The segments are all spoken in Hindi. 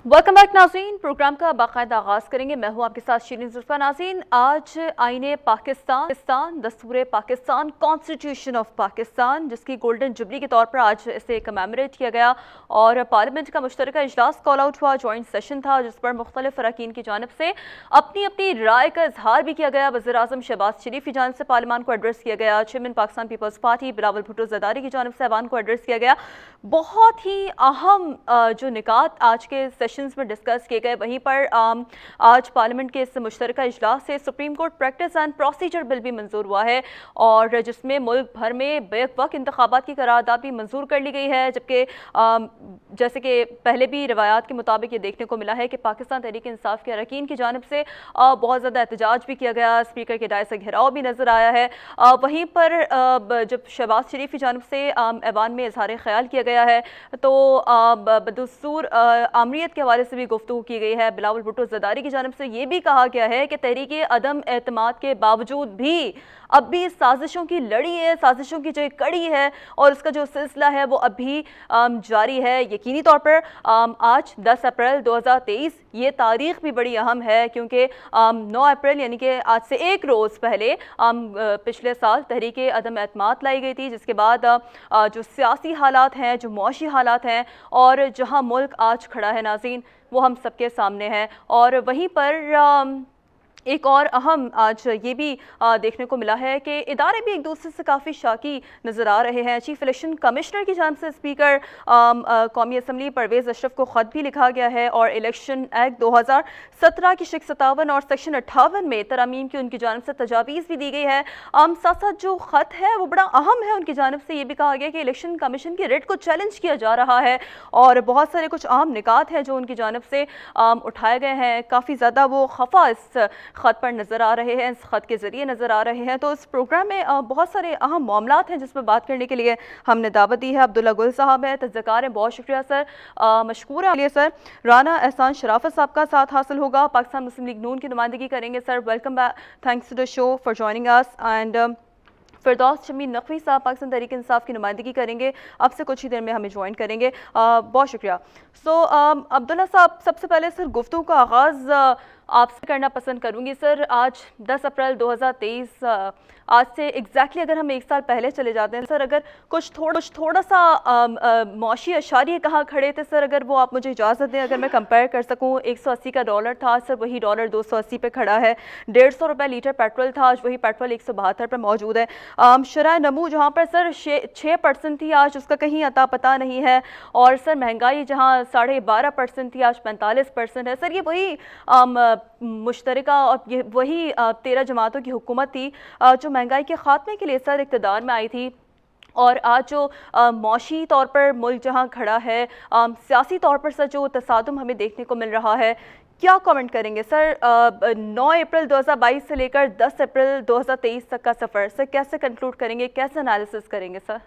वेलकम बैक नाज़रीन। प्रोग्राम का बाकायदा आगाज़ करेंगे। मैं हूं आपके साथ शीरीन जुल्फा। नाज़रीन, आज आईने पाकिस्तान, दस्तूर पाकिस्तान, कॉन्स्टिट्यूशन ऑफ पाकिस्तान, जिसकी गोल्डन जुबली के तौर पर आज इसे कमेमोरेट किया गया और पार्लियामेंट का मुश्तरका इजलास कॉल आउट हुआ। जॉइंट सेशन था जिस पर मुख्तलिफ अरकान की जानिब से अपनी अपनी राय का इजहार भी किया गया। वज़ीर आज़म शहबाज शरीफ की जानिब से पार्लियामान को एड्रेस किया गया। चेयरमैन पाकिस्तान पीपल्स पार्टी बिलावल भुट्टो ज़रदारी की जानिब से ऐवान को एड्रेस किया गया। बहुत ही अहम जो निकात आज के सेशंस में डिस्कस किए गए। वहीं पर आज पार्लियामेंट के इस मुश्तरका इजलास से supreme court practice and procedure bill भी मंजूर हुआ है और जिसमें मुल्क भर में बेवक्त इंतखाबात की करारदाद भी मंजूर कर ली गई है। जबकि जैसे कि पहले भी रवायात के मुताबिक ये देखने को मिला है कि पाकिस्तान तहरीक इंसाफ के अरकान की जानिब से बहुत ज़्यादा एहतजाज भी किया गया। स्पीकर के दायरे से घेराव भी नज़र आया है। वहीं पर जब शहबाज शरीफ की जानिब से ऐवान में इजहार ख्याल किया गया है तो बदस्तूर आमरीत के हवाले से भी गुफ्तगू की गई है। बिलावल भुट्टो ज़रदारी की जानिब से ये भी कहा गया है कि तहरीक अदम एतमाद के बावजूद भी अब भी साजिशों की लड़ी है, साजिशों की जो कड़ी है और उसका जो सिलसिला है वो अभी जारी है। यकीनी तौर पर आज 10 अप्रैल 2023 ये तारीख भी बड़ी अहम है क्योंकि 9 अप्रैल यानी कि आज से एक रोज़ पहले पिछले साल तहरीक अदम एतमाद लाई गई थी, जिसके बाद जो सियासी हालात हैं, जो मुआशी हालात हैं और जहां मुल्क आज खड़ा है नाज़रीन, वो हम सबके सामने है। और वहीं पर एक और अहम आज ये भी देखने को मिला है कि इदारे भी एक दूसरे से काफ़ी शाकी नज़र आ रहे हैं। चीफ इलेक्शन कमिश्नर की जानिब से स्पीकर कौमी असम्बली परवेज़ अशरफ को ख़त भी लिखा गया है और इलेक्शन एक्ट 2017 की शिक 57 और सेक्शन 58 में तरमीम की उनकी जानिब से तजावीज़ भी दी गई है। साथ साथ जो ख़त है वो बड़ा अहम है। उनकी जानिब से ये भी कहा गया कि इलेक्शन कमीशन की रेट को चैलेंज किया जा रहा है और बहुत सारे कुछ अहम निकात हैं जो उनकी जानिब से उठाए गए हैं। काफ़ी ज़्यादा वो खफा इस ख़त पर नज़र आ रहे हैं, इस ख़त के ज़रिए नज़र आ रहे हैं। तो इस प्रोग्राम में बहुत सारे अहम मामलात हैं जिस पर बात करने के लिए हमने दावत दी है। अब्दुल्ला गुल साहब है, तज़क्कार है, बहुत शुक्रिया सर, मशकूर है सर। राना एहसान शराफत साहब का साथ हासिल होगा, पाकिस्तान मुस्लिम लीग नून की नुमाइंदगी करेंगे sir. Welcome back, thanks to the show for joining us. And Firdous Shamim Naqvi साहब पाकिस्तान तहरीक इंसाफ की नुमाइंदगी करेंगे, अब से कुछ ही देर में हमें ज्वाइन करेंगे। बहुत शुक्रिया। सो अब्दुल्ला साहब, सबसे पहले सर गुफ्तगू का आगाज़ आपसे करना पसंद करूंगी। सर आज 10 अप्रैल 2023, आज से एग्जैक्टली अगर हम एक साल पहले चले जाते हैं सर, अगर कुछ थोड़ा सा मौशी अशारिये कहाँ खड़े थे सर, अगर वो आप मुझे इजाज़त दें, अगर मैं कंपेयर कर सकूँ। 180 का डॉलर था सर, वही डॉलर 280 पे खड़ा है। 150 रुपये लीटर पेट्रोल था, आज वही पेट्रोल 172 पर मौजूद है। शरह नमू जहाँ पर सर 6% थी, आज उसका कहीं अता पता नहीं है। और सर महंगाई जहाँ 12.5% थी, आज 45% है। सर ये वही मुश्तरका और ये वही 13 जमातों की हुकूमत थी जो महंगाई के खात्मे के लिए सर इक़्तिदार में आई थी। और आज जो मौशी तौर पर मुल्क जहां खड़ा है, सियासी तौर पर सर जो तसादुम हमें देखने को मिल रहा है, क्या कमेंट करेंगे सर? 9 अप्रैल 2022 से लेकर 10 अप्रैल 2023 तक का सफ़र सर कैसे कंक्लूड करेंगे, कैसे एनालिसिस करेंगे सर?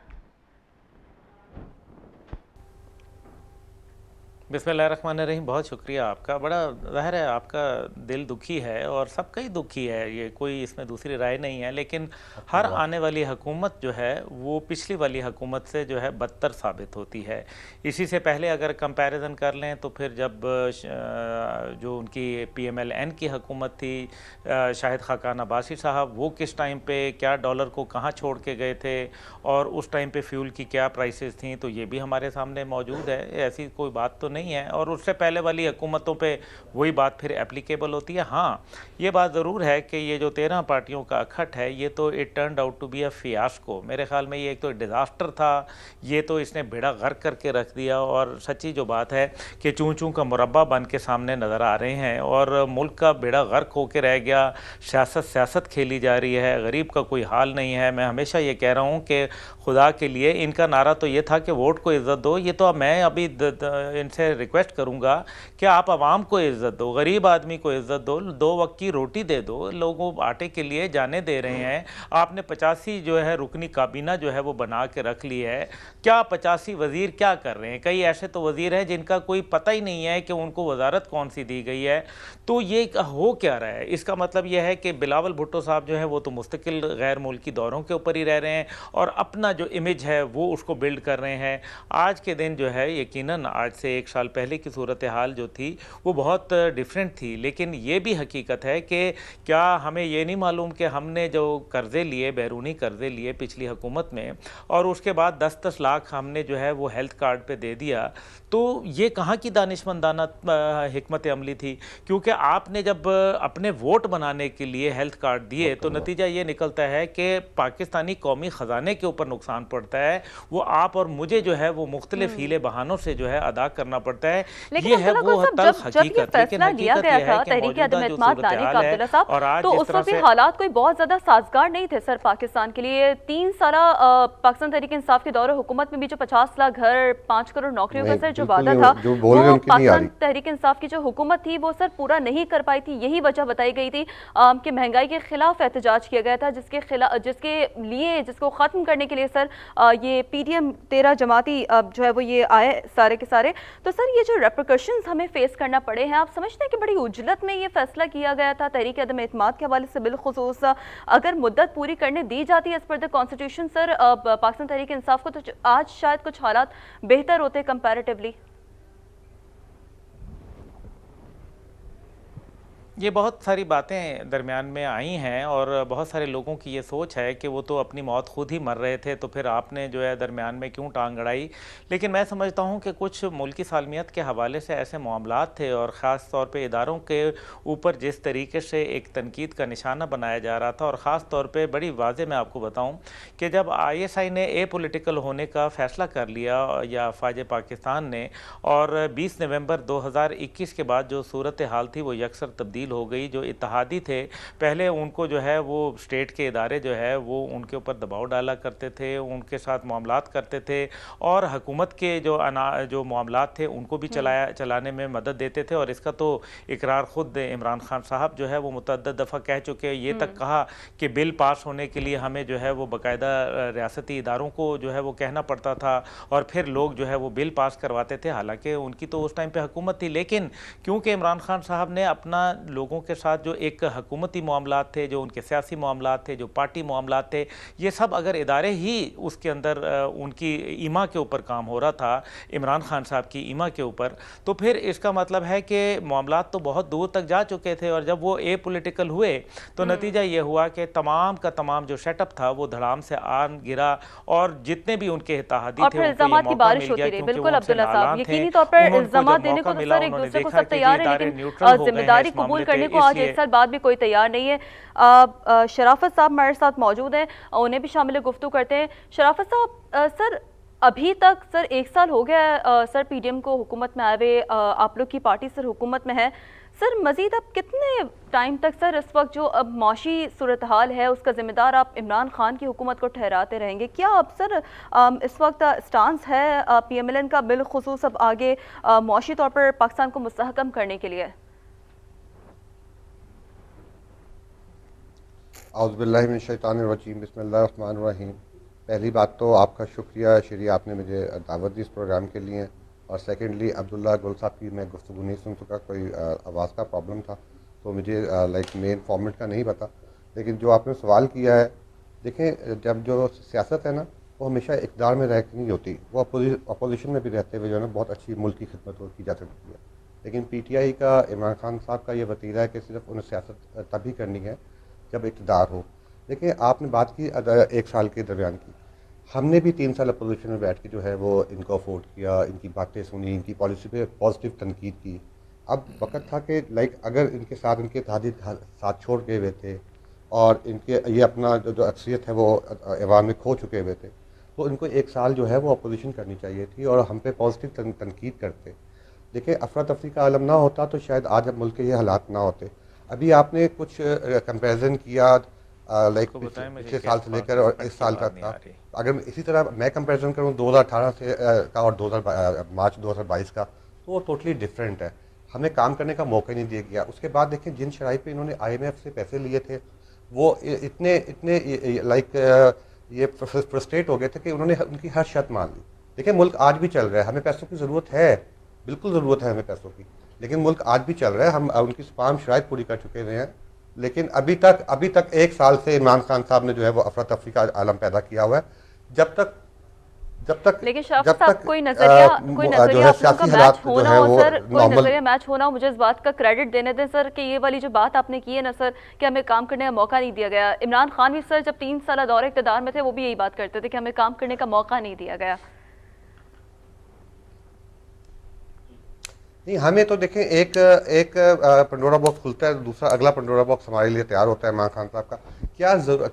बिस्मिल्लाहिर्रहमानिर्रहीम। बहुत शुक्रिया आपका। बड़ा ज़ाहिर है आपका दिल दुखी है और सबका ही दुखी है, ये कोई इसमें दूसरी राय नहीं है। लेकिन हर आने वाली हुकूमत जो है वो पिछली वाली हुकूमत से जो है बदतर साबित होती है। इसी से पहले अगर कंपैरिजन कर लें तो फिर जब जो उनकी PMLN की हुकूमत थी, शाहिद खाकान अब्बासी साहब, वो किस टाइम पे क्या डॉलर को कहाँ छोड़ के गए थे और उस टाइम पे फ्यूल की क्या प्राइसेस थी, तो ये भी हमारे सामने मौजूद है। ऐसी कोई बात तो नहीं है। और उससे पहले वाली हुकूमतों पे वही बात फिर एप्लीकेबल होती है। हाँ, ये बात ज़रूर है कि ये जो 13 पार्टियों का अखट है, ये तो it turned out to be a fiasco. मेरे ख्याल में ये एक तो डिज़ास्टर था, ये तो इसने बेड़ा गर्क करके रख दिया। और सच्ची जो बात है कि चूँ चूँ का मुरब्बा बन के सामने नज़र आ रहे हैं और मुल्क का बेड़ा गर्क होकर रह गया। सियासत खेली जा रही है, गरीब का कोई हाल नहीं है। मैं हमेशा ये कह रहा हूँ कि खुदा के लिए, इनका नारा तो ये था कि वोट को इज़्ज़त दो। ये तो मैं अभी इनसे रिक्वेस्ट करूंगा कि आप आवाम को इज़्ज़त दो, गरीब आदमी को इज़्ज़त दो, 2 वक्त की रोटी दे दो। लोगों आटे के लिए जाने दे रहे हैं। आपने 85 जो है रुकनी काबीना जो है वो बना के रख ली है। क्या 85 वज़ीर क्या कर रहे हैं? कई ऐसे तो वज़ीर हैं जिनका कोई पता ही नहीं है कि उनको वजारत कौन सी दी गई है। तो ये हो क्या रहा है? इसका मतलब यह है कि बिलावल भुट्टो साहब जो है वो तो मुस्तकिल गैर मुल्की दौरों के ऊपर ही रह रहे हैं और अपना जो इमेज है वो उसको बिल्ड कर रहे हैं। आज के दिन जो है यकीनन आज से एक साल साल पहले की सूरत हाल जो थी वो बहुत डिफरेंट थी। लेकिन ये भी हकीकत है कि क्या हमें ये नहीं मालूम कि हमने जो कर्ज़े लिए, बैरूनी कर्ज़े लिए पिछली हुकूमत में, और उसके बाद 10-10 लाख हमने जो है वो हेल्थ कार्ड पे दे दिया, तो ये कहाँ की दानिशमंदाना हिकमत अमली थी? क्योंकि आपने जब अपने वोट बनाने के लिए हेल्थ कार्ड दिए तो नतीजा ये निकलता है कि पाकिस्तानी कौमी ख़जाने के ऊपर नुकसान पड़ता है, वो आप और मुझे जो है वो मुख्तलिफ हीले बहानों से जो है अदा करना पड़ता है। लेकिन ये है अब्दुल्ला वो साहब, तल्ख जब ये हकीकत। लेकिन फैसला लिया हकीकत गया यह था है कि तहरीक मौजूदा अदम जो एतमाद सूरत लाने का, हाल है अब्दुल्ला साहब, और आज तो जिस उस तरह वक्त भी से हालात कोई बहुत ज्यादा साजगार नहीं थे सर पाकिस्तान के लिए। 3 साल पाकिस्तान तहरीक इंसाफ के दौर हुकूमत में भी जो 50 लाख घर, 5 करोड़ नौकरियों का नहीं, सर जो बिल्कुल वादा नहीं था, जो बोल रहे हैं वो उनकी नहीं आ पाकिस्तान रही। तहरीक इंसाफ की जो हुकूमत थी वो सर पूरा नहीं कर पाई थी। यही वजह बताई गई थी कि महंगाई के खिलाफ एहतजाज किया गया था, जिसको खत्म करने के लिए सर ये PTM 13 जमाती जो है वो ये आए सारे के सारे। तो सर ये जो रेपरकशंस हमें फेस करना पड़े हैं, आप समझते हैं कि बड़ी उजलत में ये फैसला किया गया था तहरीक अदम एतमाद के हवाले से? बिलखुसूस अगर मुद्दत पूरी करने दी जाती है as per the constitution sir Pakistan Tehreek Insaf को, तो आज शायद कुछ हालात बेहतर होते कंपैरेटिवली। ये बहुत सारी बातें दरमियान में आई हैं और बहुत सारे लोगों की ये सोच है कि वो तो अपनी मौत खुद ही मर रहे थे, तो फिर आपने जो है दरमियान में क्यों टांग अड़ाई। लेकिन मैं समझता हूँ कि कुछ मुल्की सालमियत के हवाले से ऐसे मामलात थे और ख़ास तौर पे इदारों के ऊपर जिस तरीके से एक तनकीद का निशाना बनाया जा रहा था, और ख़ास तौर पर बड़ी वाज़ेह मैं आपको बताऊँ कि जब ISI ने एपॉलिटिकल होने का फ़ैसला कर लिया या अफवाज पाकिस्तान ने, और 20 नवंबर 2021 के बाद जो सूरत हाल थी वो यकसर तब्दील हो गई। जो इत्तेहादी थे पहले उनको जो है वो स्टेट के इदारे जो है वो उनके ऊपर दबाव डाला करते थे, उनके साथ मामलात करते थे, और हुकूमत के जो मामलात थे उनको भी चलाने में मदद देते थे। और इसका तो इकरार ख़ुद इमरान खान साहब जो है वो मुतअद्दिद दफ़ा कह चुके हैं। ये तक कहा कि बिल पास होने के लिए हमें जो है वो बाकायदा रियासती इदारों को जो है वो कहना पड़ता था और फिर लोग जो है वो बिल पास करवाते थे। हालांकि उनकी तो उस टाइम पे हुकूमत थी, लेकिन क्योंकि इमरान खान साहब ने अपना लोगों के साथ जो एक हुकूमती मामलात थे, जो उनके सियासी मामलात थे, जो पार्टी मामलात थे, ये सब अगर इदारे ही उसके अंदर उनकी ईमा के ऊपर काम हो रहा था, इमरान खान साहब की ईमा के ऊपर, तो फिर इसका मतलब है कि मामलात तो बहुत दूर तक जा चुके थे। और जब वो एपॉलिटिकल हुए तो नतीजा ये हुआ कि तमाम का तमाम जो सेटअप था वो धड़ाम से आन गिरा, और जितने भी उनके इत्तेहादी और थे फिर उनको ये इल्जामात की मौका बारिश मिल होती गया रही। क्योंकि बिल्कुल वो हमसे अब्दुल्ला साहब, नालान थे। यकीनी तौर पर उनको इल्जामात जब देने को मौका तो मिला सर एक उन्होंने दूसरे को देखा सब कि जी तैयार है, इदारे लेकिन न्यूट्रल हो गए हैं जिम्मेदारी इस कबूल मामले पे, करने को आज एक इसलिए साल बाद भी कोई तैयार नहीं है। शराफत साहब हमारे साथ मौजूद हैं, उन्हें भी शामिल गुफ्तगू करते हैं। शराफत साहब, सर अभी तक सर 1 साल हो गया है सर PDM को हुकूमत में आए हुए, आप लोग की पार्टी सर हुकूमत में है सर। मजीद अब कितने टाइम तक सर इस वक्त जो अब माशी सूरत हाल है उसका जिम्मेदार आप इमरान खान की हुकूमत को ठहराते रहेंगे? क्या अब सर इस वक्त स्टांस है PMLN का बिलखुसूस अब आगे माशी तौर पर पाकिस्तान को मुस्तहकम करने के लिए? औज़ुबिल्लाहिमिनश्शैतानिर्रजीम, बिस्मिल्लाहिर्रहमानिर्रहीम। पहली बात तो आपका शुक्रिया शरी, आपने मुझे दावत दी इस प्रोग्राम के लिए। और सेकेंडली अब्दुल्ला गुल साहब की मैं गुफ्तगू नहीं सुन सका, कोई आवाज़ का प्रॉब्लम था, तो मुझे लाइक मेन फॉर्मेट का नहीं पता। लेकिन जो आपने सवाल किया है, देखें जब जो सियासत है ना वो हमेशा इक़्तिदार में रह के नहीं होती, वो अपोजिशन में भी रहते हुए जो है ना बहुत अच्छी मुल्क की खिदमत की जा सकती है। लेकिन PTI का, इमरान खान साहब का ये वतीरा है कि सिर्फ उन्हें सियासत तभी करनी है जब इक़्तिदार हो। देखिए आपने बात की 1 साल के दरमियान की, हमने भी 3 साल अपोजिशन में बैठ के जो है वो इनको अफोर्ड किया, इनकी बातें सुनी, इनकी पॉलिसी पे पॉजिटिव तनकीद की। अब वक्त था कि लाइक अगर इनके साथ इनके इत्तेहादी साथ छोड़ गए हुए थे और इनके ये अपना जो अक्सरियत है वो ऐवान में खो चुके हुए थे, तो इनको 1 साल जो है वो अपोजिशन करनी चाहिए थी और हम पे पॉजिटिव तनकीद करते। देखिए अफरा तफरी का आलम ना होता तो शायद आज अब मुल्क के ये हालात ना होते। अभी आपने कुछ कंपैरिजन किया लाइक पिछले साल से लेकर और इस साल का था। अगर इसी तरह मैं कंपैरिजन करूं 2018 से का और मार्च 2022 का, तो वो टोटली डिफरेंट है। हमें काम करने का मौका ही नहीं दिया गया। उसके बाद देखें जिन शराइ पे इन्होंने IMF से पैसे लिए थे वो इतने लाइक ये फ्रस्ट्रेट हो गए थे कि उन्होंने उनकी हर शर्त मान ली। देखिए मुल्क आज भी चल रहा है, हमें पैसों की ज़रूरत है, बिल्कुल ज़रूरत है हमें पैसों की, लेकिन मुल्क आज भी चल रहा है, हम उनकी तमाम शराइत पूरी कर चुके हैं। लेकिन अभी तक 1 साल से इमरान खान साहब ने जो है वो अफरा तफरी का आलम पैदा किया हुआ है। लेकिन शराफत साहब कोई नजरिया आप लोगों का मैच होना हो सर, कोई नजरिया मैच होना हो, मुझे इस बात का क्रेडिट देने दें सर कि ये वाली जो बात आपने की है ना सर कि हमें काम करने का मौका नहीं दिया गया। इमरान खान भी सर जब 3 साल दौरे इक़्तिदार में थे वो भी यही बात करते थे कि हमें काम करने का मौका नहीं दिया गया। नहीं, हमें तो देखें एक एक पंडोरा बॉक्स खुलता है, दूसरा अगला पंडोरा बॉक्स हमारे लिए तैयार होता है इमरान खान साहब का।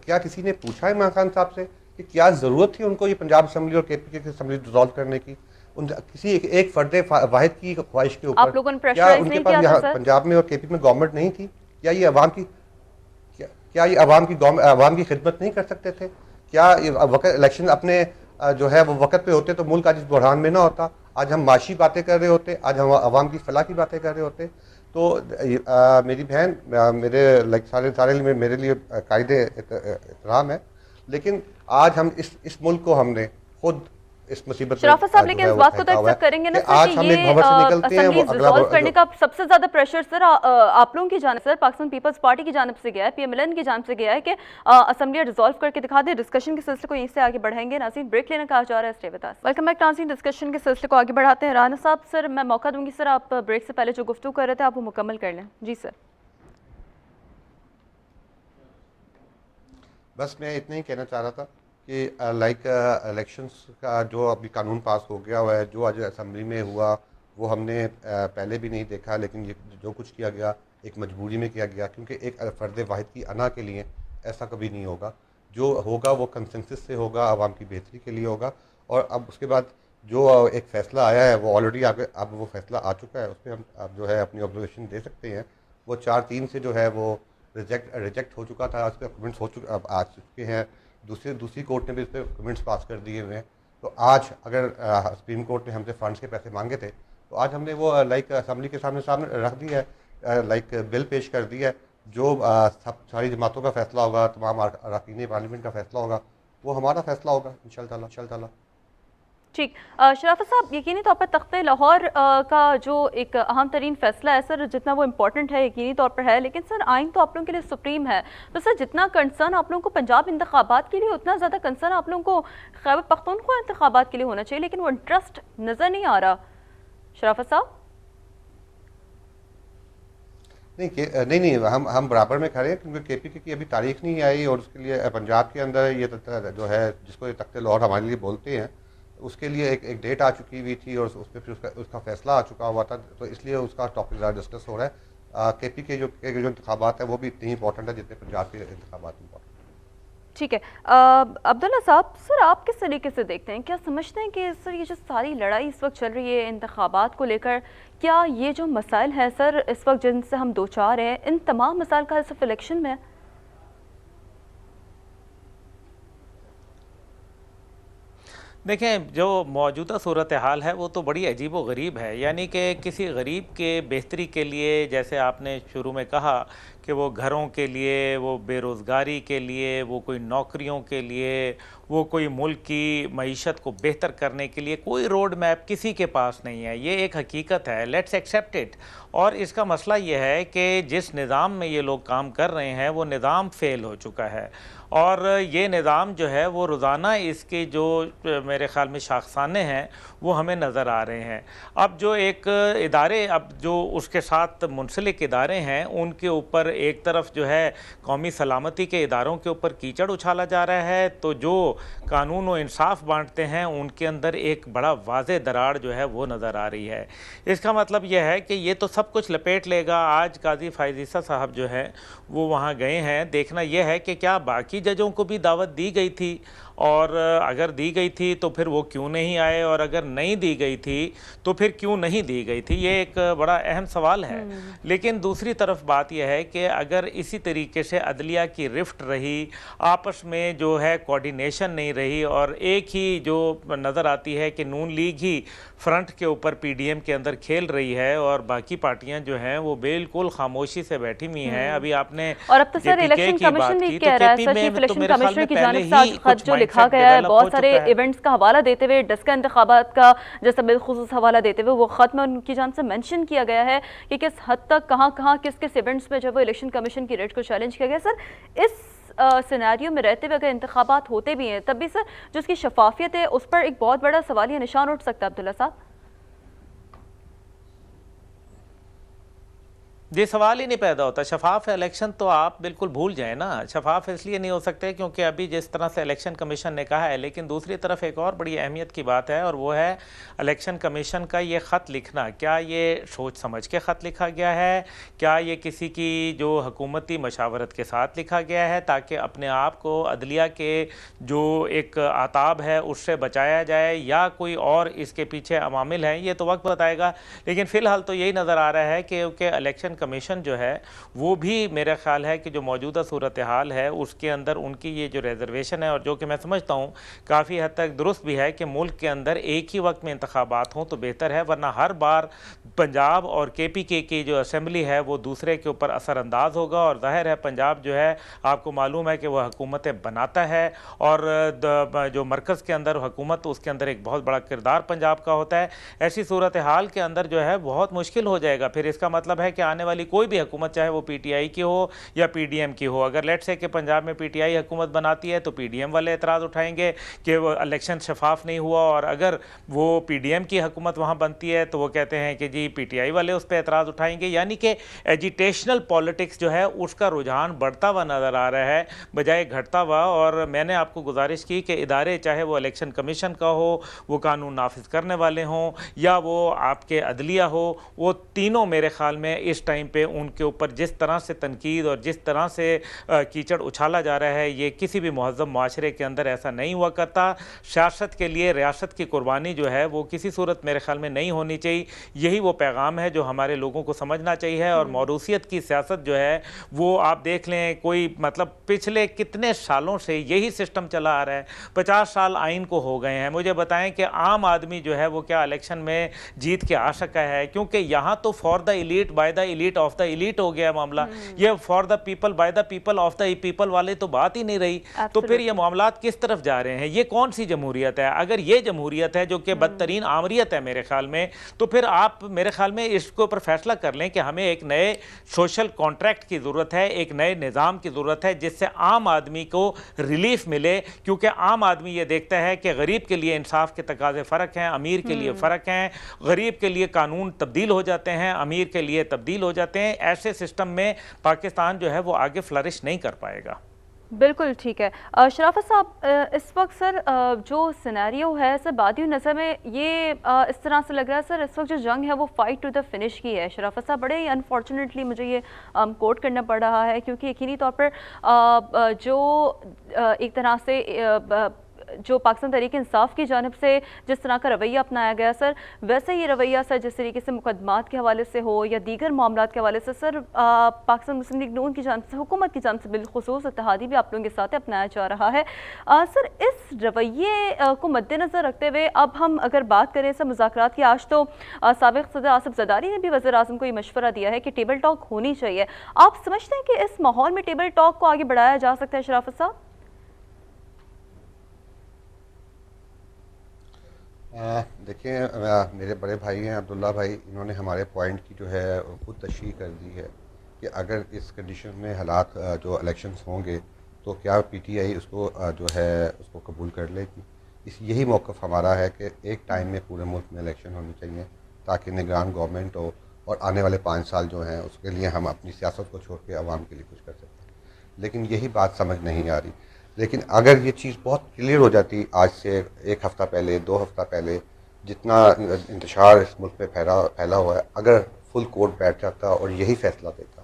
क्या किसी ने पूछा इमरान खान साहब से कि क्या ज़रूरत थी उनको ये पंजाब असम्बली और केपी की असम्बली डिसॉल्व करने की? उन किसी एक फर्द वाहिद की ख्वाहिश के ऊपर आप लोगों ने प्रेशराइज नहीं किया था सर? पंजाब में और केपी में गवर्नमेंट नहीं थी? क्या ये अवाम की अवाम की खिदमत नहीं कर सकते थे? क्या इलेक्शन अपने जो है वो वक्त पे होते तो मुल्क आज इस बुढ़ान में ना होता? आज हम माशी बातें कर रहे होते, आज हम अवाम की फलाह की बातें कर रहे होते। तो मेरी बहन मेरे सारे मेरे लिए कायदे एहतराम है, लेकिन आज हम इस मुल्क को हमने खुद इस मुसीबत शराफत साहब लेकिन इस बात को तो एक्सेप्ट करेंगे ना सर कि ये असेंबली रिजॉल्व करने का सबसे ज्यादा प्रेशर सर आप लोगों की जानिब, सर पाकिस्तान पीपल्स पार्टी की जानिब से गया है, PMLN की जानिब से गया है कि असेंबली रिजॉल्व करके दिखा दे। डिस्कशन के सिलसिले को यहीं से आगे बढ़ाएंगे। नाज़रीन ब्रेक लेना कहा जा रहा है, stay with us. Welcome back नाज़रीन, डिस्कशन के सिलसिले को आगे बढ़ाते हैं। राना साहब सर मैं मौका दूंगी सर, आप ब्रेक से पहले जो गुफ्तगू कर रहे थे आप वो मुकम्मल कर लें। जी सर। बस मैं इतना ही कहना चाह रहा था कि लाइक इलेक्शंस का जो अभी कानून पास हो गया हुआ है, जो आज असम्बली में हुआ वो हमने पहले भी नहीं देखा, लेकिन ये जो कुछ किया गया एक मजबूरी में किया गया, क्योंकि एक फ़र्द वाहिद की अना के लिए ऐसा कभी नहीं होगा। जो होगा वो कंसेंसस से होगा, आवाम की बेहतरी के लिए होगा। और अब उसके बाद जो एक फ़ैसला आया है वो ऑलरेडी आगे अब वो फ़ैसला आ चुका है, उस पर हम अब जो है अपनी ऑब्जर्वेशन दे सकते हैं। वो 4-3 से जो है वो रिजेक्ट हो चुका था, उस पर कमेंट्स अब आ चुके हैं। दूसरी कोर्ट ने भी इस पर कमेंट्स पास कर दिए हुए हैं। तो आज अगर सुप्रीम कोर्ट ने हमसे फंड्स के पैसे मांगे थे तो आज हमने वो लाइक असम्बली के सामने रख दिया है, लाइक बिल पेश कर दिया है। जो सारी जमातों का फैसला होगा, तमाम अरकान पार्लियामेंट का फैसला होगा, वो हमारा फैसला होगा इंशाअल्लाह। ठीक, शराफत साहब यकीनी तौर पर तख्ते लाहौर का जो एक अहम तरीन फैसला है सर, जितना वो इम्पोर्टेंट है यकीनी तौर पर है, लेकिन सर आइन तो आप लोगों के लिए सुप्रीम है। तो सर जितना कंसर्न आप लोगों को पंजाब इंतखाबात के लिए उतना ज़्यादा कंसर्न आप लोगों को खैबर पख्तूनख्वा इंतखाबात के लिए होना चाहिए, लेकिन वो इंटरेस्ट नज़र नहीं आ रहा। शराफत साहब नहीं, हम बराबर में खड़े हैं, क्योंकि केपी की अभी तारीख नहीं आई और उसके लिए पंजाब के अंदर ये जो है जिसको ये तख्ते लाहौर हमारे लिए बोलते हैं, उसके लिए एक डेट आ चुकी हुई थी और उस पर फिर उसका फैसला आ चुका हुआ था। तो इसलिए उसका टॉपिक ज़्यादा डिस्कस हो रहा है। केपी के जो इंतखाबात है वो भी इतने इंपॉर्टेंट है जितने पंजाब के इंतखाबात इंपॉर्टेंट। ठीक है, अब्दुल्ला साहब सर आप किस तरीके से देखते हैं, क्या समझते हैं कि सर ये जो सारी लड़ाई इस वक्त चल रही है इंतखाबात को लेकर, क्या ये जो मसाइल हैं सर इस वक्त जिनसे हम दो चार हैं, इन तमाम मसाइल का सिर्फ इलेक्शन में है? देखें, जो मौजूदा सूरत हाल है वो तो बड़ी अजीब व गरीब है। यानी कि किसी गरीब के बेहतरी के लिए, जैसे आपने शुरू में कहा कि वो घरों के लिए, वो बेरोज़गारी के लिए, वो कोई नौकरियों के लिए, वो कोई मुल्क की मईशत को बेहतर करने के लिए कोई रोड मैप किसी के पास नहीं है। ये एक हकीकत है, लेट्स एक्सेप्ट इट। और इसका मसला ये है कि जिस निज़ाम में ये लोग काम कर रहे हैं वो निज़ाम फ़ेल हो चुका है, और ये निज़ाम जो है वो रोज़ाना इसके जो मेरे ख़्याल में शाखसाने हैं वो हमें नज़र आ रहे हैं। अब जो एक इदारे, अब जो उसके साथ मुंसलिक इदारे हैं उनके ऊपर एक तरफ जो है कौमी सलामती के इदारों के ऊपर कीचड़ उछाला जा रहा है, तो जो कानून व इंसाफ बांटते हैं उनके अंदर एक बड़ा वाज़े दरार जो है वो नज़र आ रही है। इसका मतलब यह है कि ये तो सब कुछ लपेट लेगा। आज काजी फ़ाइज़ ईसा साहब जो हैं वो वहाँ गए हैं। देखना यह है कि क्या बाकी जजों को भी दावत दी गई थी, और अगर दी गई थी तो फिर वो क्यों नहीं आए, और अगर नहीं दी गई थी तो फिर क्यों नहीं दी गई थी। ये एक बड़ा अहम सवाल है। लेकिन दूसरी तरफ बात यह है कि अगर इसी तरीके से अदलिया की रिफ्ट रही, आपस में जो है कोऑर्डिनेशन नहीं रही, और एक ही जो नज़र आती है कि नून लीग ही फ्रंट के ऊपर PDM के अंदर खेल रही है और बाकी पार्टियां जो हैं वो बिल्कुल खामोशी से बैठी हुई हैं। अभी आपने और अब तो सर इलेक्शन कमीशन भी कह रहा है, सर चीफ इलेक्शन कमिश्नर की जानिब से आज खत जो लिखा गया है, बहुत सारे इवेंट्स का हवाला देते हुए, डस्का इंतखाबात का जैसा बिलखुसूस हवाला देते हुए वो खत में उनकी जानिब से मेंशन किया गया है कि किस हद तक कहाँ किस इवेंट्स में जब वो इलेक्शन कमीशन की रेट को चैलेंज किया गया। सर इस सिनेरियो में रहते हुए अगर इंतखाबात होते भी हैं तब भी सर जो उसकी शफाफियत है उस पर एक बहुत बड़ा सवालिया निशान उठ सकता है अब्दुल्ला साहब। ये सवाल ही नहीं पैदा होता। शफाफ इलेक्शन तो आप बिल्कुल भूल जाएं ना। शफाफ इसलिए नहीं हो सकते क्योंकि अभी जिस तरह से इलेक्शन कमीशन ने कहा है, लेकिन दूसरी तरफ एक और बड़ी अहमियत की बात है और वो है इलेक्शन कमीशन का ये ख़त लिखना। क्या ये सोच समझ के ख़त लिखा गया है? क्या ये किसी की जो हुकूमती मशावरत के साथ लिखा गया है ताकि अपने आप को अदलिया के जो एक आताब है उससे बचाया जाए, या कोई और इसके पीछे अवामिल हैं? ये तो वक्त बताएगा। लेकिन फ़िलहाल तो यही नज़र आ रहा है कि इलेक्शन कमीशन जो है वो भी मेरा ख्याल है कि जो मौजूदा सूरत हाल है उसके अंदर उनकी ये जो रिजर्वेशन है, और जो कि मैं समझता हूँ काफ़ी हद तक दुरुस्त भी है कि मुल्क के अंदर एक ही वक्त में इंतखाबात हों तो बेहतर है, वरना हर बार पंजाब और KPK की जो असम्बली है वो दूसरे के ऊपर असरअंदाज होगा। और जाहिर है पंजाब जो है आपको मालूम है कि वह हुकूमतें बनाता है और जो मरकज़ के अंदर हुकूमत उसके अंदर एक बहुत बड़ा किरदार पंजाब का होता है। ऐसी सूरत हाल के अंदर जो है बहुत मुश्किल हो जाएगा। फिर इसका मतलब है कि आने वाली कोई भी हुकूमत चाहे वो PTI की हो या PDM की हो, अगर लेट से कि पंजाब में PTI हुकूमत बनाती है तो PDM वाले एतराज़ उठाएंगे कि वो इलेक्शन शफाफ नहीं हुआ, और अगर वो PDM की हुकूमत वहाँ बनती है तो वो कहते हैं कि जी PTI वाले उस पर एतराज़ उठाएंगे। यानी कि एजिटेशनल पॉलिटिक्स जो है उसका रुझान बढ़ता हुआ नज़र आ रहा है बजाय घटता हुआ। और मैंने आपको गुजारिश की कि इदारे चाहे वो इलेक्शन कमीशन का हो, वो कानून नाफिज करने वाले हों, या वो आपके अदलिया हो, वो तीनों मेरे ख्याल में इस टाइम पे उनके ऊपर जिस तरह से तनकीद और जिस तरह से कीचड़ उछाला जा रहा है, ये किसी भी महज़्ज़ब माशरे के अंदर ऐसा नहीं हुआ करता। सियासत के लिए रियासत की कुर्बानी जो है वो किसी सूरत मेरे ख्याल में नहीं होनी चाहिए। यही वो पैगाम है जो हमारे लोगों को समझना चाहिए। और मौरूसियत की सियासत जो है वो आप देख लें, कोई मतलब पिछले कितने सालों से यही सिस्टम चला आ रहा है। 50 साल आइन को हो गए हैं। मुझे बताएं कि आम आदमी जो है वो क्या इलेक्शन में जीत के आ सका है? क्योंकि यहाँ तो for the elite by the elite of the elite हो गया मामला। ये for the people by the people of the people वाले तो बात ही नहीं रही। तो फिर ये मामलात किस तरफ जा रहे हैं? ये कौन सी जमहूरियत है? अगर ये जमहूरियत है जो कि बदतरीन आमरियत है मेरे ख्याल में, तो फिर आप मेरे ख्याल में इसके ऊपर फैसला कर लें कि हमें एक नए सोशल कॉन्ट्रैक्ट की ज़रूरत है, एक नए निज़ाम की ज़रूरत है जिससे आम आदमी को रिलीफ मिले। क्योंकि आम आदमी ये देखता है कि गरीब के लिए इंसाफ के तकाज़े फ़र्क हैं, अमीर के लिए फ़र्क हैं। गरीब के लिए कानून तब्दील हो जाते हैं, अमीर के लिए तब्दील हो जाते हैं। ऐसे सिस्टम में पाकिस्तान जो है वो आगे फ्लरिश नहीं कर पाएगा। बिल्कुल ठीक है। शराफत साहब, इस वक्त सर जो सिनेरियो है सर बादी नज़र में ये इस तरह से लग रहा है सर इस वक्त जो जंग है वो फाइट टू द फिनिश की है। शराफत साहब, बड़े ही अनफॉर्चुनेटली मुझे ये कोट करना पड़ रहा है क्योंकि यकीनी तौर पर जो एक तरह से जो पाकिस्तान तहरीक इंसाफ की जानिब से जिस तरह का रवैया अपनाया गया सर, वैसे ये रवैया सर जिस तरीके से मुकदमात के हवाले से हो या दीगर मामलात के हवाले से सर पाकिस्तान मुस्लिम लीग नून की जानिब से, हुकूमत की जानिब से बिलखुसूस इत्तेहादी भी आप लोगों के साथ अपनाया जा रहा है। सर इस रवैये को मद्देनज़र रखते हुए अब हम अगर बात करें सर मुज़ाकरात की, आज तो साबिक़ सदर आसिफ ज़रदारी ने भी वज़ीर आज़म को ये मशवरा दिया है कि टेबल टॉक होनी चाहिए। आप समझते हैं कि इस माहौल में टेबल टॉक को आगे बढ़ाया जा सकता है शराफत साहब? देखिए, मेरे बड़े भाई हैं अब्दुल्ला भाई, इन्होंने हमारे पॉइंट की जो है खुद तशरीह कर दी है कि अगर इस कंडीशन में हालात जो इलेक्शंस होंगे तो क्या PTI उसको जो है उसको कबूल कर लेगी। यही मौक़िफ़ हमारा है कि एक टाइम में पूरे मुल्क में इलेक्शन होनी चाहिए ताकि निगरान गवर्नमेंट हो और आने वाले 5 साल जो हैं उसके लिए हम अपनी सियासत को छोड़ के आवाम के लिए कुछ कर सकते हैं। लेकिन यही बात समझ नहीं आ रही। लेकिन अगर ये चीज़ बहुत क्लियर हो जाती आज से 1 हफ़्ता पहले, 2 हफ़्ता पहले, जितना इंतशार इस मुल्क में फैला हुआ है, अगर फुल कोर्ट बैठ जाता और यही फैसला देता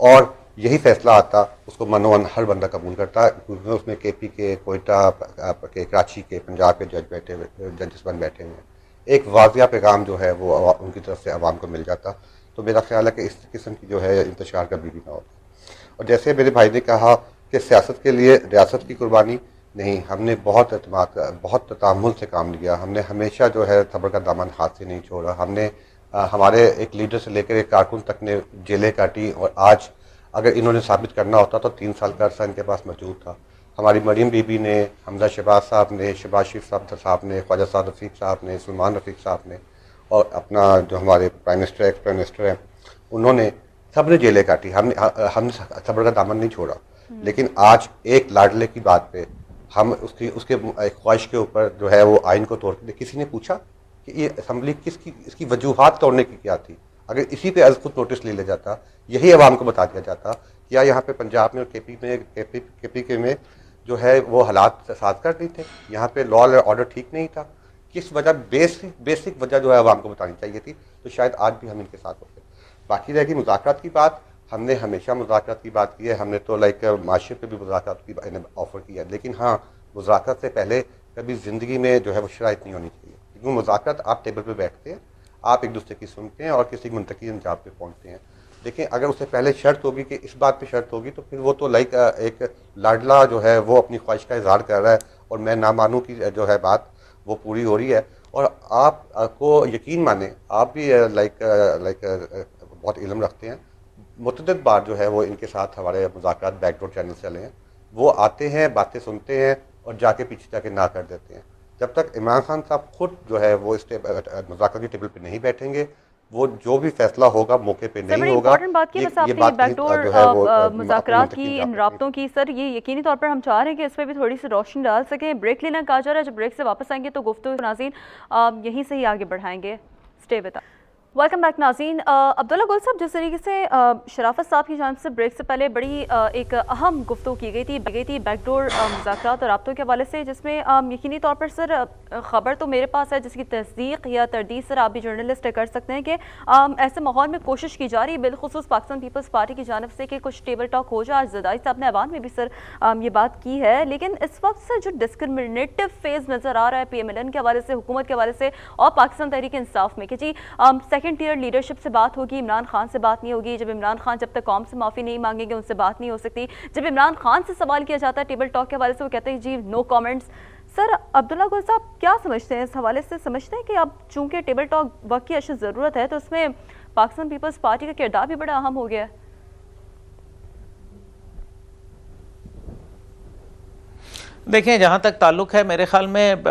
और यही फैसला आता, उसको मनोवन हर बंदा कबूल करता, क्योंकि उसमें KP के, कोयटा के, कराची के, पंजाब के जजेस बन बैठे हुए हैं। एक वाज़िया पैगाम जो है वो उनकी तरफ से आवाम को मिल जाता। तो मेरा ख्याल है कि इस किस्म की जो है इंतशार कभी भी ना होता। और जैसे मेरे भाई ने कहा कि सियासत के लिए रियासत की कुर्बानी नहीं, हमने बहुत बहुत ततामुल से काम लिया। हमने हमेशा जो है सब्र का दामन हाथ से नहीं छोड़ा। हमने हमारे एक लीडर से लेकर एक कारकुन तक ने जेलें काटी, और आज अगर इन्होंने साबित करना होता तो 3 साल का अरसा इनके पास मौजूद था। हमारी मरीम बीबी ने, हमजा शहबाज साहब ने, शहबाज शरीफ साहब ने, ख्वाजा साद रफ़ीक साहब ने, सलमान रफ़ीक साहब ने, और अपना जो हमारे prime minister, ex prime minister हैं, उन्होंने सब ने जेलें काटी। हमने सब्र का दामन नहीं छोड़ा। लेकिन आज एक लाडले की बात पे हम उसके एक ख्वाहिश के ऊपर जो है वो आइन को तोड़, किसी ने पूछा कि ये असम्बली किसकी, इसकी वजूहात तोड़ने की क्या थी? अगर इसी पे खुद नोटिस ले लिया जाता, यही अवाम को बता दिया जाता कि या यहाँ पे पंजाब में और केपी के में जो है वो हालात साजगार नहीं थे, यहाँ पे लॉ एंड ऑर्डर ठीक नहीं था, किस वजह, बेसिक वजह जो है अवाम को बतानी चाहिए थी, तो शायद आज भी हम इनके साथ होते। बाकी रहेगी मुज़ाकरात की बात, हमने हमेशा मुज़ाकरात की बात की है, हमने तो लाइक माशरे पे भी मुज़ाकरात की ऑफ़र किया है, लेकिन हाँ, मुज़ाकरात से पहले कभी ज़िंदगी में जो है वो शराइत नहीं होनी चाहिए, क्योंकि मुज़ाकरात आप टेबल पे बैठते हैं, आप एक दूसरे की सुनते हैं और किसी मुंतकी अंजाम पे पहुँचते हैं। लेकिन अगर उससे पहले शर्त होगी कि इस बात पे शर्त होगी, तो फिर वो तो लाइक एक लाडला जो है वो अपनी ख्वाहिश का इजहार कर रहा है और मैं ना मानूँ की जो है बात वो पूरी हो रही है। और आप को यकीन माने, आप भी लाइक बहुत इल्म रखते हैं, मुतअद्दिद बार जो है वो इनके साथ हमारे मुज़ाकरात बैकडोर चैनल से चले हैं, वो आते हैं, बातें सुनते हैं और जाके पीछे जाके ना कर देते हैं। जब तक इमरान खान साहब खुद जो है वो इस मुज़ाकरात की टेबल पे नहीं बैठेंगे, वो जो भी फैसला होगा मौके पे नहीं होगा। इम्पोर्टेंट बात की बस आपने बैकडोर मुज़ाकरात की, इन राब्तों की, सर ये यकीनी तौर पर हम चाह रहे हैं कि इस पर भी थोड़ी सी रोशनी डाल सकें। ब्रेक लेना कहा जा रहा है, जब ब्रेक से वापस आएंगे तो गुफ्तगू नाज़रीन यहीं से ही आगे बढ़ाएंगे। Stay with us. Welcome back नाज़रीन। अब्दुल्ला गुल साहब, जिस तरीके से शराफत साहब की जानिब से ब्रेक से पहले बड़ी एक अहम गुफ्तगू की गई थी बैकडोर मुज़ाकरात और राब्तों के हवाले से, जिसमें यकीनी तौर पर सर ख़बर तो मेरे पास है जिसकी तस्दीक या तरदीद सर आप भी जर्नलिस्ट कर सकते हैं कि ऐसे माहौल में कोशिश की जा रही है बिलखुसूस पाकिस्तान पीपल्स पार्टी की जानिब से कि कुछ टेबल टॉक हो जाए। आज ज़रदारी साहब ने ऐवान में भी सर ये बात की है, लेकिन इस वक्त सर जो डिस्क्रिमिनेटिव फेज़ नज़र आ रहा है PMLN के हवाले से, हुकूमत के हवाले से और पाकिस्तान तहरीक इंसाफ में कि जी सेकेंड टियर लीडरशिप से बात होगी, इमरान खान से बात नहीं होगी, जब इमरान खान जब तक कौम से माफ़ी नहीं मांगेंगे उनसे बात नहीं हो सकती। जब इमरान खान से सवाल किया जाता है टेबल टॉक के हवाले से, वो कहते हैं जी नो कमेंट्स। सर अब्दुल्ला गुल साहब क्या समझते हैं इस हवाले से? समझते हैं कि अब चूंकि टेबल टॉक वक्त की अशद ज़रूरत है, तो उसमें पाकिस्तान पीपल्स पार्टी का किरदार भी बड़ा अहम हो गया है? देखिए, जहाँ तक ताल्लुक़ है, मेरे ख़्याल में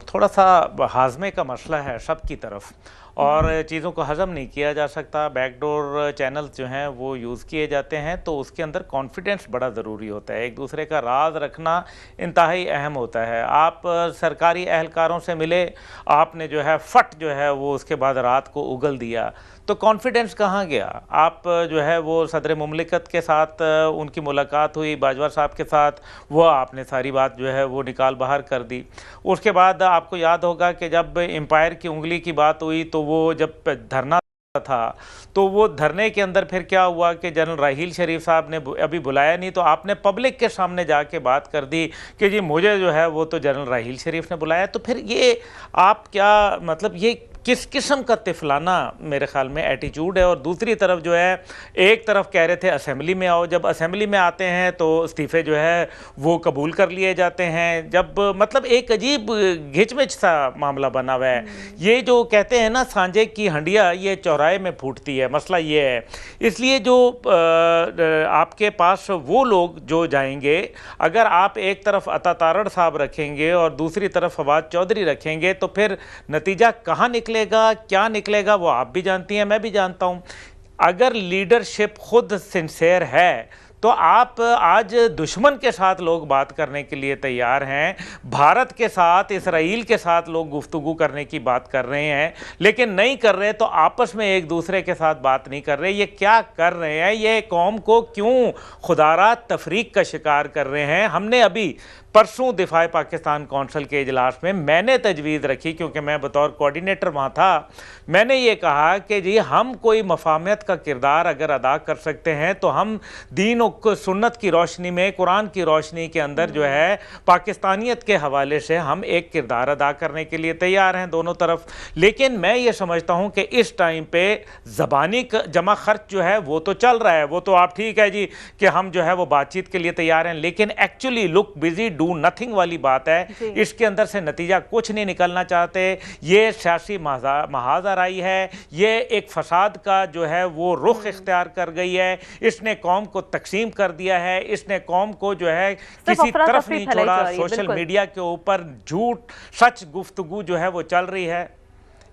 थोड़ा सा हाज़मे का मसला है सब की तरफ, और चीज़ों को हज़म नहीं किया जा सकता। बैकडोर चैनल्स जो हैं वो यूज़ किए जाते हैं, तो उसके अंदर कॉन्फिडेंस बड़ा ज़रूरी होता है, एक दूसरे का राज रखना इंतहाई अहम होता है। आप सरकारी एहलकारों से मिले, आपने जो है फट जो है वो उसके बाद रात को उगल दिया, तो कॉन्फिडेंस कहाँ गया? आप जो है वो सदर मुमलिकत के साथ उनकी मुलाकात हुई, बाजवा साहब के साथ, वो आपने सारी बात जो है वो निकाल बाहर कर दी। उसके बाद आपको याद होगा कि जब एम्पायर की उंगली की बात हुई, तो वो जब धरना था, तो वो धरने के अंदर फिर क्या हुआ कि जनरल राहील शरीफ साहब ने अभी बुलाया नहीं, तो आपने पब्लिक के सामने जाके बात कर दी कि जी मुझे जो है वो तो जनरल राहील शरीफ ने बुलाया। तो फिर ये आप क्या, मतलब ये किस किस्म का तिफलाना मेरे ख्याल में एटीट्यूड है? और दूसरी तरफ जो है, एक तरफ कह रहे थे असेंबली में आओ, जब असेंबली में आते हैं तो इस्तीफ़े जो है वो कबूल कर लिए जाते हैं, जब मतलब एक अजीब घिचमिच सा मामला बना हुआ है। ये जो कहते हैं ना सांझे की हंडिया ये चौराहे में फूटती है, मसला ये है। इसलिए जो आपके पास वो लोग जो जाएंगे, अगर आप एक तरफ अता तारड़ साहब रखेंगे और दूसरी तरफ फवाद चौधरी रखेंगे, तो फिर नतीजा कहाँ निकलेगा, क्या निकलेगा, वो आप भी जानती हैं, मैं भी जानता हूं। अगर लीडरशिप खुद सिंसेयर है, तो आप आज दुश्मन के साथ लोग बात करने के लिए तैयार हैं, भारत के साथ, इसराइल के साथ लोग गुफ्तगू करने की बात कर रहे हैं, लेकिन नहीं कर रहे तो आपस में एक दूसरे के साथ बात नहीं कर रहे। ये क्या कर रहे हैं? ये कौम को क्यों खुदारा तफरीक का शिकार कर रहे हैं? हमने अभी परसों दिफाए पाकिस्तान कौंसिल के इजलास में मैंने तजवीज़ रखी, क्योंकि मैं बतौर कोऑर्डिनेटर वहाँ था, मैंने ये कहा कि जी हम कोई मफाहमत का किरदार अगर अदा कर सकते हैं, तो हम दीन और सुन्नत की रोशनी में, कुरान की रोशनी के अंदर जो है पाकिस्तानियत के हवाले से हम एक किरदार अदा करने के लिए तैयार हैं दोनों तरफ। लेकिन मैं ये समझता हूँ कि इस टाइम पे ज़बानी जमा खर्च जो है वो तो चल रहा है, वो तो आप ठीक है जी कि हम जो है वो बातचीत के लिए तैयार हैं, लेकिन actually look busy do nothing वाली बात है। इसके अंदर से नतीजा कुछ नहीं निकलना चाहते। ये सियासी महाजराई है, ये एक फसाद का जो है वो रुख इख्तियार कर गई है, इसने कौम को तकसीम कर दिया है, इसने कौम को जो है किसी तरफ नहीं छोड़ा। सोशल मीडिया के ऊपर झूठ सच गुफ्तगू जो है वो चल रही है।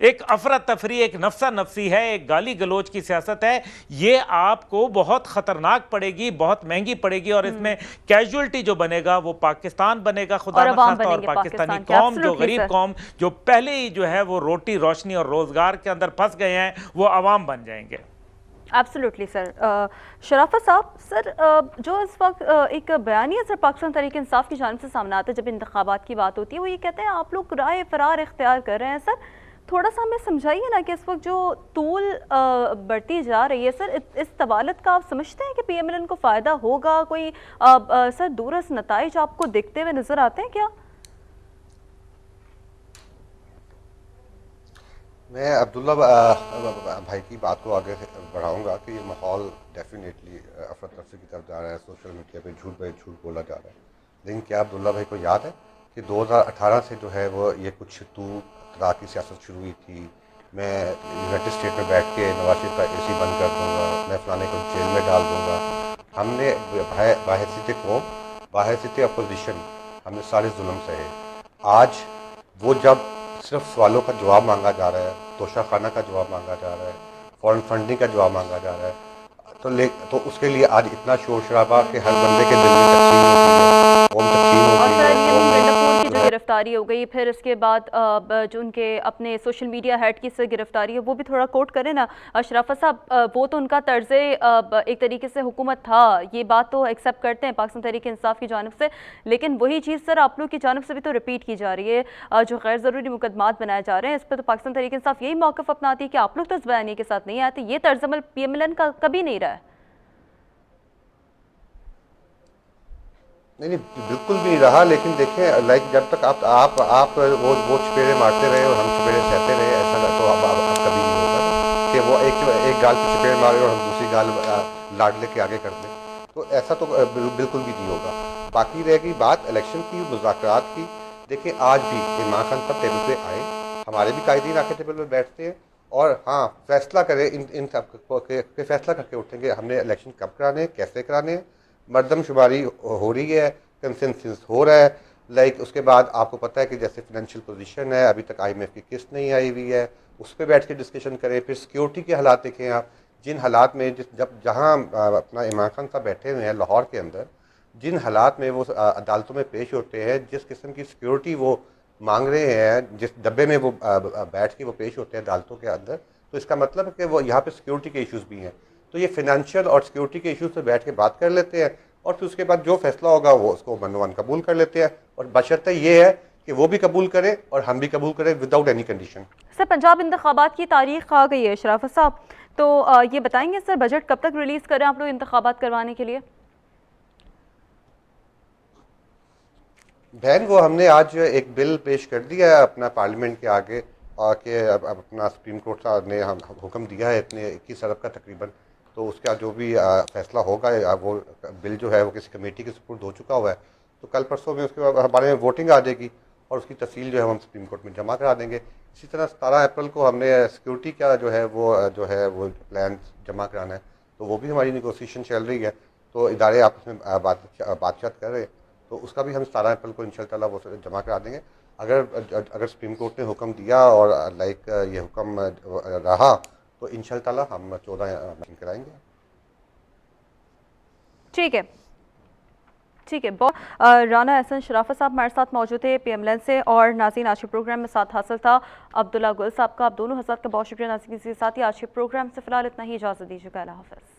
एक अफरा तफरी, एक नफसा नफसी है, एक गाली गलोच की सियासत है। ये आपको बहुत खतरनाक पड़ेगी, बहुत महंगी पड़ेगी, और इसमें कैजुअलिटी जो बनेगा वो पाकिस्तान बनेगा, खुदा और न अवाम खास्ता, और बनेंगे पाकिस्तानी पाकिस्तान के। कौम, जो Absolutely, गरीब सर। कौम, जो पहले ही जो है वो रोटी रोशनी और रोजगार के अंदर फंस गए हैं, वो अवाम बन जाएंगे। Absolutely sir. शराफत साहब, सर जो इस वक्त एक बयानिया सर पाकिस्तान तहरीक इंसाफ की जानिब से सामने आता है जब इंतखाबात की बात होती है, वो ये कहते हैं आप लोग राय फरार इख्तियार कर रहे हैं। सर थोड़ा सा हमें समझाइए ना कि इस वक्त जो तूल बढ़ती जा रही है सर, इस तबालत का आप समझते हैं कि PMLN को फ़ायदा होगा? कोई सर दूरस नताइज आपको दिखते हुए नज़र आते हैं क्या? मैं अब्दुल्ला भाई की बात को आगे बढ़ाऊंगा कि ये माहौल डेफिनेटली अफरा तफरी की तरफ जा रहा है। सोशल मीडिया पे झूठ पे झूठ बोला जा रहा है, लेकिन क्या अब्दुल्ला भाई को याद है कि 2018 से जो है वो ये कुछ तू तरा की सियासत शुरू हुई थी। मैं यूनाइटेड स्टेट में बैठ के नवाज शरीफ का AC बंद कर दूंगा, मैं फलाने को जेल में डाल दूंगा। हमने बाहसीत कौम, बाहसीत अपोजिशन, हमने सारे जुल्म सहे। आज वो जब सिर्फ सवालों का जवाब मांगा जा रहा है, तोशाखाना का जवाब मांगा जा रहा है, फॉरेन फंडिंग का जवाब मांगा जा रहा है, तो उसके लिए आज इतना शोर शराबा कि हर बंदे के दिल में तकसीम होती है, कौम तकसीम और होती सर है, ये कौम गंडापुर की जो जो है गिरफ्तारी हो गई, फिर इसके बाद जो उनके अपने सोशल मीडिया हेड की से गिरफ्तारी है, वो भी थोड़ा कोट करें ना शराफत साहब। वो तो उनका तर्ज एक तरीके से हुकूमत था, ये बात तो एक्सेप्ट करते हैं पाकिस्तान तहरीक इंसाफ की जानिब से, लेकिन वही चीज़ सर आप लोग की जानिब से भी तो रिपीट की जा रही है। जो गैर ज़रूरी मुकदमात बनाए जा रहे हैं, इस पर तो पाकिस्तान तहरीक इंसाफ यही मौक़िफ़ अपनाती है कि आप लोग तो इस बयानी के साथ नहीं आते। ये तर्ज अमल PMLN का कभी नहीं रहा है। नहीं बिल्कुल भी नहीं रहा। लेकिन देखें, लाइक जब तक आप वो चपेड़े मारते रहे और हम चपेड़े सहते रहे, ऐसा तो अब कभी नहीं होगा ना कि वो एक गाल पे चपेड़ मारे और हम दूसरी गाल लाड लेके आगे कर दें। तो ऐसा तो बिल्कुल भी नहीं होगा। बाकी रहेगी बात इलेक्शन की, मुज़ाकरात की। देखिए आज भी इमरान खान साहब टेबल पे आए, हमारे भी कायदीन आके टेबल पे बैठते हैं और हाँ फैसला करें, इन सब के फैसला करके उठेंगे हमने इलेक्शन कब कराने हैं, कैसे कराने हैं। मरदमशुमारी हो रही है, कंसेंसस हो रहा है। लाइक उसके बाद आपको पता है कि जैसे फाइनेंशियल पोजीशन है, अभी तक IMF की किस्त नहीं आई हुई है, उस पर बैठ के डिस्कशन करें। फिर सिक्योरिटी के हालात देखें आप, जिन हालात में जहाँ अपना इमरान खान साहब बैठे हुए हैं लाहौर के अंदर, जिन हालात में वो अदालतों में पेश होते हैं, जिस किस्म की सिक्योरिटी वो मांग रहे हैं, जिस डब्बे में वो बैठ के वो पेश होते हैं अदालतों के अंदर, तो इसका मतलब है कि वो यहाँ पे सिक्योरिटी के इश्यूज़ भी हैं। तो ये फाइनेंशियल और सिक्योरिटी के इश्यूज पे बैठ के बात कर लेते हैं और फिर उसके बाद जो फैसला होगा वो उसको मनोवन कबूल कर लेते हैं। और बशर्ते ये है कि वो भी कबूल करें और हम भी कबूल करें without any condition. Sir Punjab इंतखाबात की तारीख आ गई है शराफत साहब, तो ये बताएंगे सर बजट कब तक रिलीज़ करें आप लोग इंतखाबात करवाने के लिए? बहन वो हमने आज एक बिल पेश कर दिया है अपना पार्लियामेंट के आगे, कि अब अपना सुप्रीम कोर्ट साहब ने हम हुक्म दिया है इतने 21 अरब का तकरीबन, तो उसका जो भी फैसला होगा वो बिल जो है वो किसी कमेटी के सुपुर्द हो चुका हुआ है। तो कल परसों में उसके बारे में वोटिंग आ जाएगी और उसकी तफसील जो है हम सुप्रीम कोर्ट में जमा करा देंगे। इसी तरह 17 अप्रैल को हमने सिक्योरिटी का जो है वो प्लान जमा कराना है, तो वो भी हमारी निगोसिएशन चल रही है। तो इदारे आपस में बातचीत कर रहे हैं, तो उसका भी हम 17 अप्रैल को इंशाअल्लाह वो जमा करा देंगे। अगर सुप्रीम कोर्ट ने हुक्म दिया और लाइक ये हुक्म रहा तो इंशाअल्लाह हम 14 कराएंगे। ठीक है, ठीक है। बहुत राना एहसन शराफत साहब हमारे साथ मौजूद थे PMLN से, और नाज़रीन आज के प्रोग्राम में साथ हासिल था अब्दुल्ला गुल साहब का। आप दोनों हज़रात का बहुत शुक्रिया नाज़रीन। के साथ ही आज के प्रोग्राम से फ़िलहाल इतना ही, इजाज़त दीजिएगा। अल्लाह हाफ़िज़।